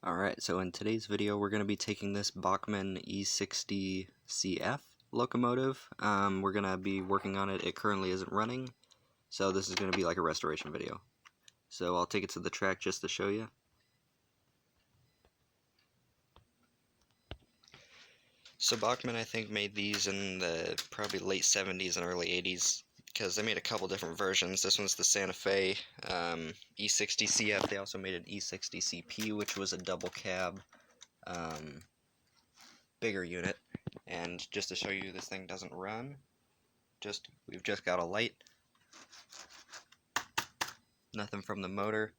Alright, so in today's video we're going to be taking this Bachmann E60CF locomotive. We're going to be working on it. It currently isn't running, so this is going to be like a restoration video. So I'll take it to the track just to show you. So Bachmann, I think, made these in the probably late 70s and early 80s, because they made a couple different versions. This one's the Santa Fe E60CF. They also made an E60CP, which was a double cab, bigger unit. And just to show you, this thing doesn't run. We've just got a light. Nothing from the motor.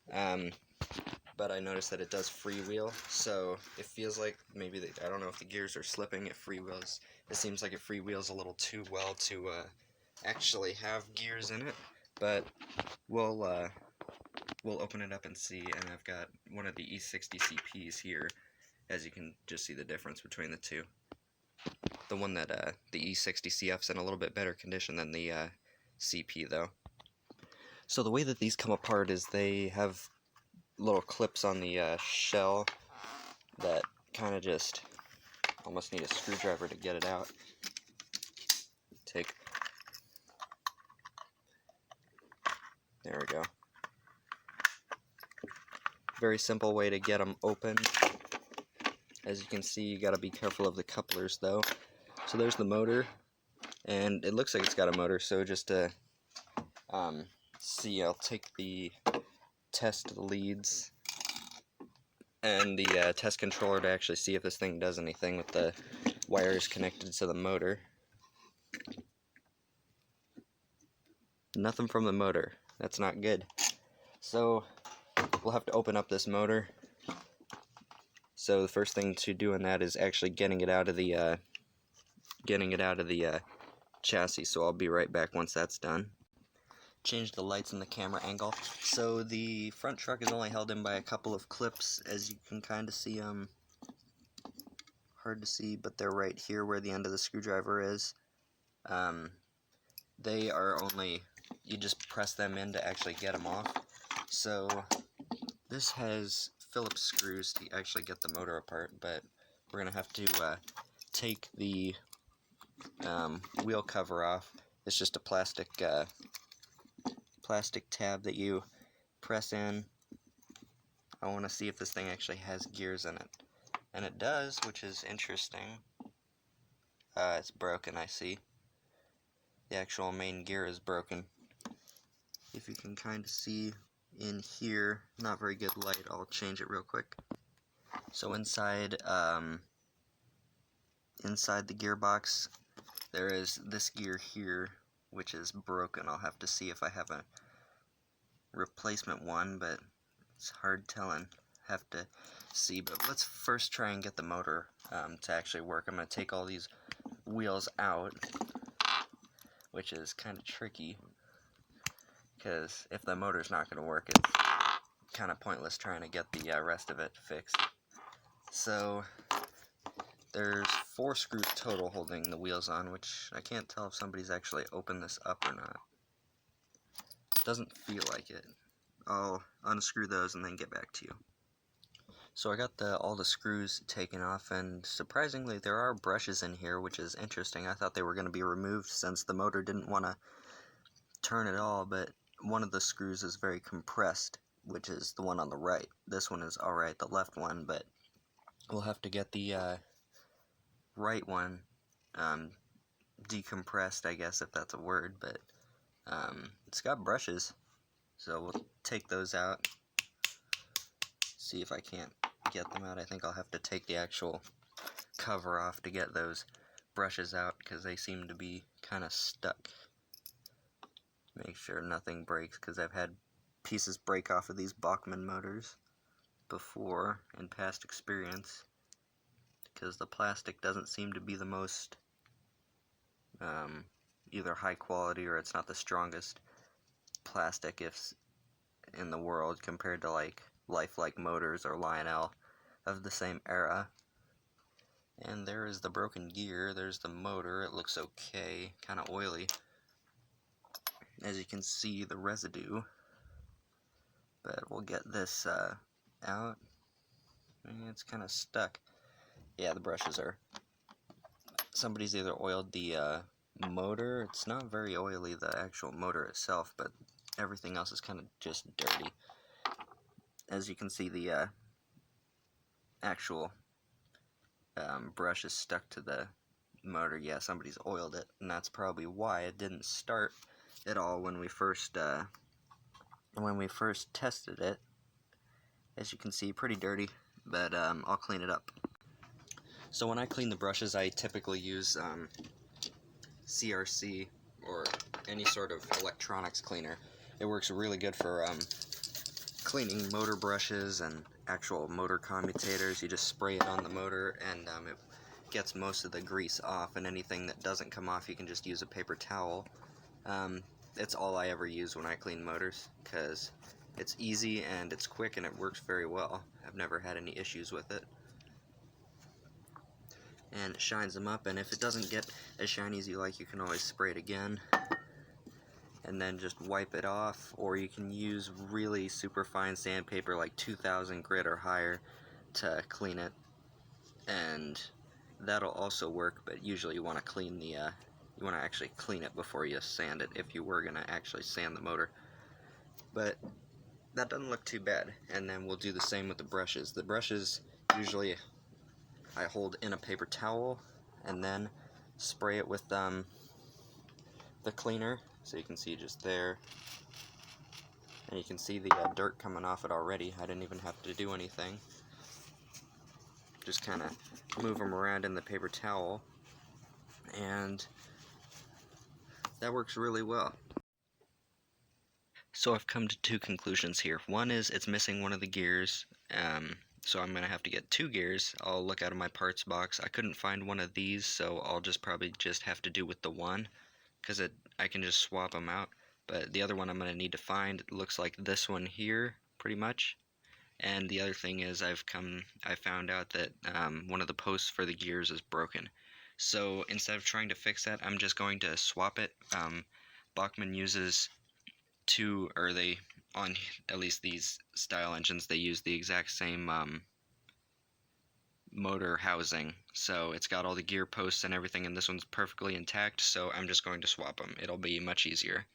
But I noticed that it does freewheel, so it feels like maybe I don't know if the gears are slipping. It freewheels. It seems like it freewheels a little too well to actually have gears in it. But we'll open it up and see. And I've got one of the E60CPs here, as you can just see the difference between the two. The one that the E60CF's in a little bit better condition than the CP though. So the way that these come apart is they have little clips on the shell that kind of just almost need a screwdriver to get it out. There we go. Very simple way to get them open. As you can see, you got to be careful of the couplers though. So there's the motor, and it looks like it's got a motor, so just to see, I'll take the test leads and the test controller to actually see if this thing does anything with the wires connected to the motor. Nothing from the motor. That's not good. So we'll have to open up this motor. So the first thing to do in that is actually getting it out of the chassis. So I'll be right back once that's done. Change the lights and the camera angle. So the front truck is only held in by a couple of clips, as you can kind of see. Hard to see, but they're right here where the end of the screwdriver is. They are only, you just press them in to actually get them off. So this has Phillips screws to actually get the motor apart, but we're gonna have to take the wheel cover off. It's just a plastic tab that you press in. I want to see if this thing actually has gears in it, and it does, which is interesting. It's broken, I see. The actual main gear is broken. If you can kind of see in here, not very good light, I'll change it real quick. So inside the gearbox, there is this gear here, which is broken. I'll have to see if I have a replacement one, but it's hard telling. Have to see, but let's first try and get the motor to actually work. I'm going to take all these wheels out, which is kind of tricky, because if the motor's not going to work, it's kind of pointless trying to get the rest of it fixed. So there's 4 screws total holding the wheels on, which I can't tell if somebody's actually opened this up or not. Doesn't feel like it. I'll unscrew those and then get back to you. So I got all the screws taken off, and surprisingly there are brushes in here, which is interesting. I thought they were going to be removed since the motor didn't want to turn at all, but one of the screws is very compressed, which is the one on the right. This one is alright, the left one, but we'll have to get the right one decompressed, I guess, if that's a word, but it's got brushes, so we'll take those out, see if I can't get them out. I think I'll have to take the actual cover off to get those brushes out, because they seem to be kind of stuck. Make sure nothing breaks, because I've had pieces break off of these Bachmann motors before in past experience, because the plastic doesn't seem to be the most either high quality, or it's not the strongest plastic in the world compared to like Lifelike Motors or Lionel of the same era. And there is the broken gear. There's the motor. It looks okay, kind of oily, as you can see the residue, but we'll get this out. It's kind of stuck. Yeah, the brushes are... Somebody's either oiled the motor. It's not very oily, the actual motor itself, but everything else is kind of just dirty. As you can see, the actual brush is stuck to the motor. Yeah, somebody's oiled it, and that's probably why it didn't start at all when we first tested it. As you can see, pretty dirty, but I'll clean it up. So when I clean the brushes, I typically use CRC or any sort of electronics cleaner. It works really good for cleaning motor brushes and actual motor commutators. You just spray it on the motor, and it gets most of the grease off, and anything that doesn't come off, you can just use a paper towel. It's all I ever use when I clean motors, because it's easy and it's quick and it works very well. I've never had any issues with it. And it shines them up, and if it doesn't get as shiny as you like, you can always spray it again and then just wipe it off, or you can use really super fine sandpaper like 2000 grit or higher to clean it, and that'll also work. But usually you want to clean the you want to actually clean it before you sand it, if you were going to actually sand the motor. But that doesn't look too bad. And then we'll do the same with the brushes. The brushes usually I hold in a paper towel and then spray it with the cleaner, so you can see just there, and you can see the dirt coming off it already. I didn't even have to do anything. Just kind of move them around in the paper towel, and that works really well. So I've come to two conclusions here. One is it's missing one of the gears, so I'm going to have to get two gears. I'll look out of my parts box. I couldn't find one of these, so I'll probably just have to do with the one, because I can just swap them out. But the other one I'm going to need to find looks like this one here, pretty much. And the other thing is I found out that one of the posts for the gears is broken. So instead of trying to fix that, I'm just going to swap it. Bachmann uses on at least these style engines, they use the exact same motor housing. So it's got all the gear posts and everything, and this one's perfectly intact, so I'm just going to swap them. It'll be much easier.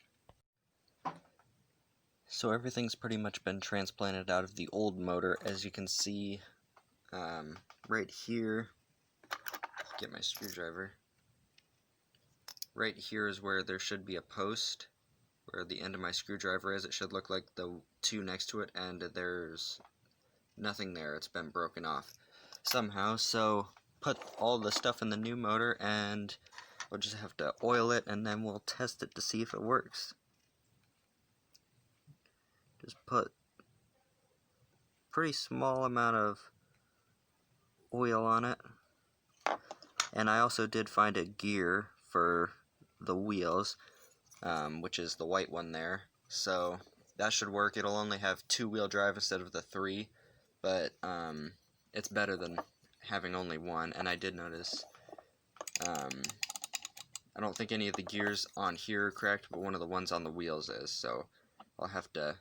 So everything's pretty much been transplanted out of the old motor. As you can see right here, get my screwdriver. Right here is where there should be a post, where the end of my screwdriver is. It should look like the two next to it, and there's nothing there. It's been broken off somehow. So put all the stuff in the new motor, and we'll just have to oil it, and then we'll test it to see if it works. Just put pretty small amount of oil on it. And I also did find a gear for the wheels, which is the white one there. So that should work. It'll only have 2-wheel drive instead of the 3, but it's better than having only one. And I did notice, I don't think any of the gears on here are correct, but one of the ones on the wheels is. So I'll have to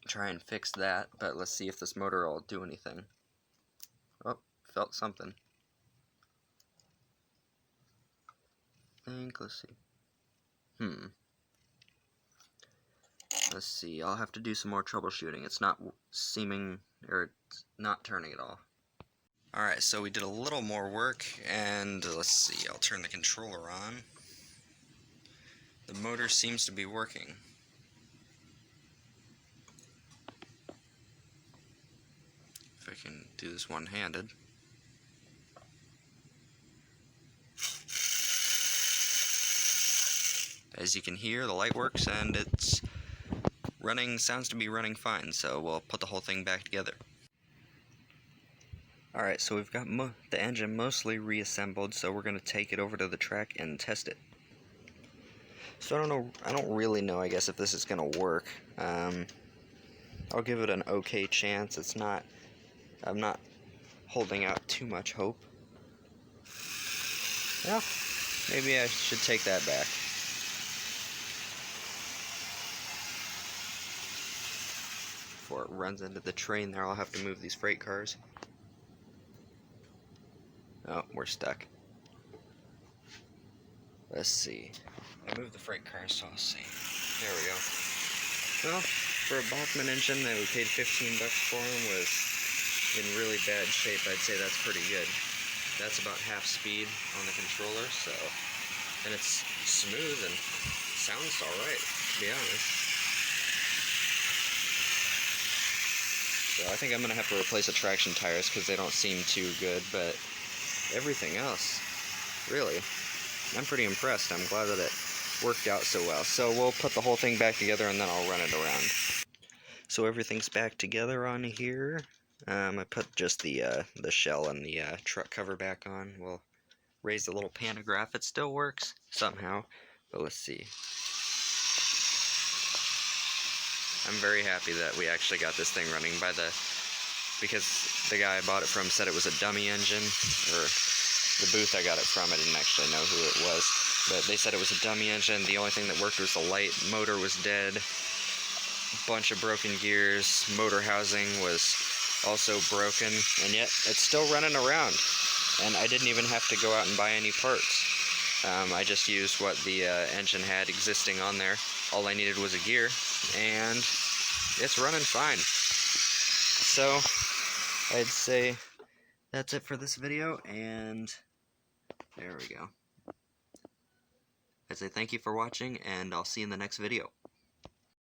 try and fix that, but let's see if this motor will do anything. Oh, felt something. Let's see. Let's see, I'll have to do some more troubleshooting. It's not it's not turning at all. Alright, so we did a little more work, and let's see, I'll turn the controller on. The motor seems to be working. If I can do this one-handed. As you can hear, the light works, and it's sounds to be running fine, so we'll put the whole thing back together. Alright, so we've got the engine mostly reassembled, so we're going to take it over to the track and test it. So I don't really know, I guess, if this is going to work. I'll give it an okay chance. I'm not holding out too much hope. Well, maybe I should take that back. before it runs into the train there. I'll have to move these freight cars. Oh, we're stuck. Let's see. I moved the freight cars, so I'll see. There we go. Well, for a Bachmann engine that we paid 15 bucks for him was in really bad shape. I'd say that's pretty good. That's about half speed on the controller, so, and it's smooth and sounds alright, to be honest. So I think I'm going to have to replace the traction tires because they don't seem too good, but everything else, really, I'm pretty impressed. I'm glad that it worked out so well. So we'll put the whole thing back together and then I'll run it around. So everything's back together on here. I put just the shell and the truck cover back on. We'll raise the little pantograph. It still works somehow, but let's see. I'm very happy that we actually got this thing running because the guy I bought it from said it was a dummy engine, or the booth I got it from, I didn't actually know who it was, but they said it was a dummy engine. The only thing that worked was the light. Motor was dead. Bunch of broken gears. Motor housing was also broken, and yet it's still running around. And I didn't even have to go out and buy any parts. I just used what the engine had existing on there. All I needed was a gear, and it's running fine. So I'd say that's it for this video, and there we go. I'd say thank you for watching, and I'll see you in the next video.